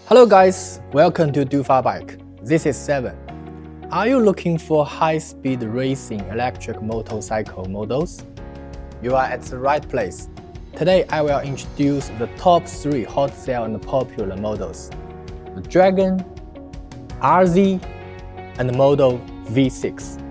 Hello guys, welcome to DOFA Bike. This is 7. Are you looking for high-speed racing electric motorcycle models? You are at the right place. Today I will introduce the top 3 hot sale and popular models: the Dragon, RZ, and the Model V6.